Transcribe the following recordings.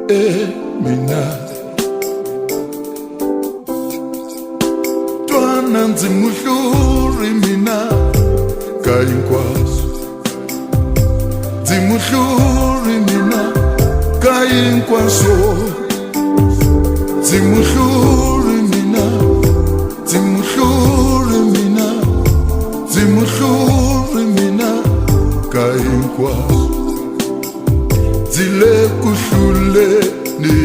mina twana ndzimuhluri mina kayinkwaso ndzimuhluri mina kayinkwaso ndzimuhluri mina ndzimuhluri mina ndzimuhluri mina kayinkwaso zile kuhluleni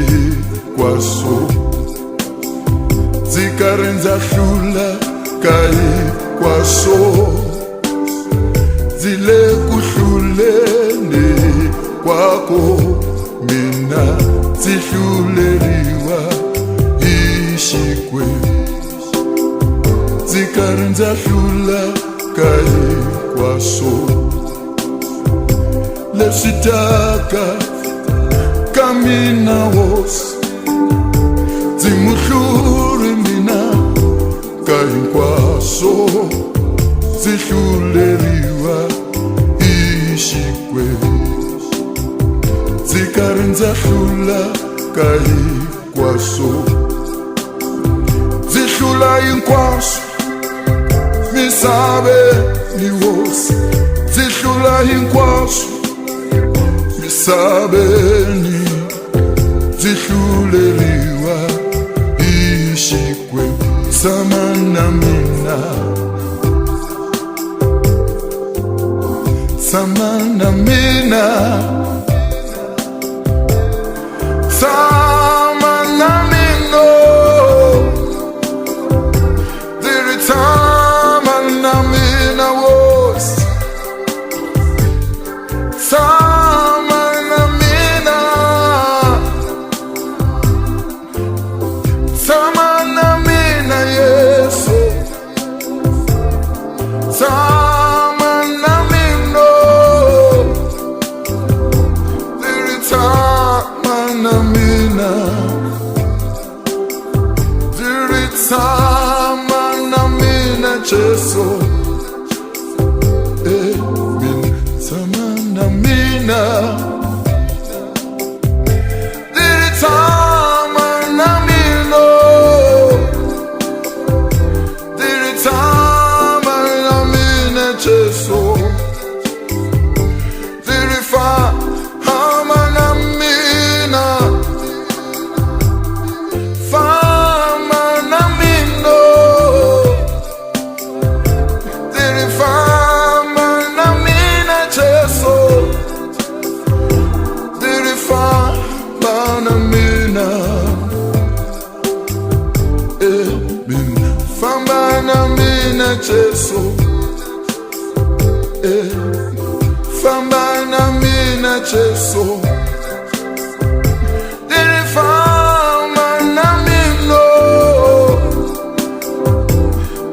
kwaso zikarenza hlula kayinkwaso zile kuhluleni kwako mina zihluleriwa Xikwembu zikarenza hlula kayinkwaso lesitaka kamina wosi zimuhluri mina kayinkwaso zihluleriwa Xikwembu zikarenza hlula kayinkwaso zihlula yinkwaso misabe ni wosi zihlula yinkwaso misabeni zihluleriwa Xikwembu samana mina samana mina samana mino diri samana mina was samana mina samana mina yesu samana mino diri samana mina diri samana mina Jesu samana mina diri samana mino diri samana mina Jesu diri famana mina famana mino diri famana mina Jesu diri famana mina famana mina Jesu famana mina Jesu diri famana mino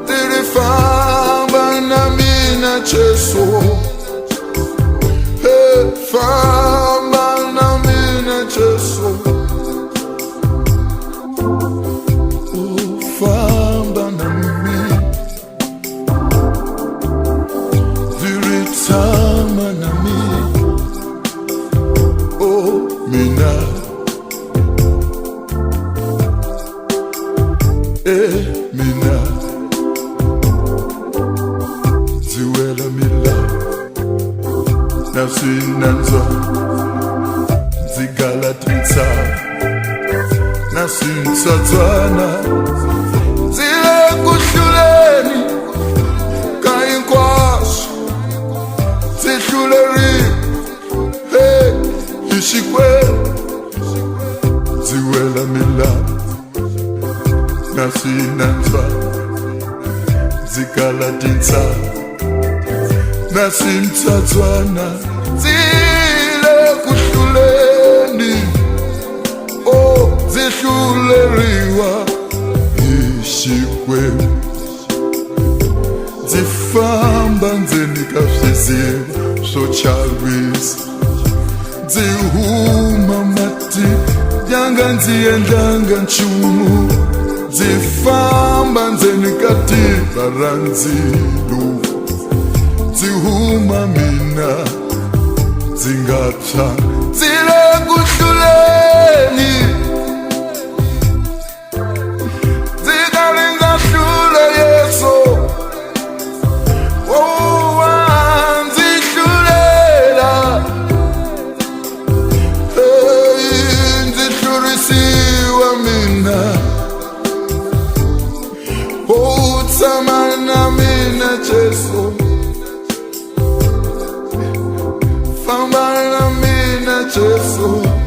diri famana mina Jesu famana mina Jesu famana mina diri samana mina mina mina ziwela mila nasinanza zigalatitsa nasinsatsana zile kuhluleni kayinkwaso zihluleri Xikwembu ziwela mila nasinanza zigalatitsa nasinsatsana zile kuhluleni zihluleriwa Xikwembu zifamba ndzeni ka swiziva swo chavisa zihuma mati yanga ndzi endlanga nchumu zifamba ndzeni ka tiva ra ndzilo zihuma mina zingatha zile kuhluleni Jesu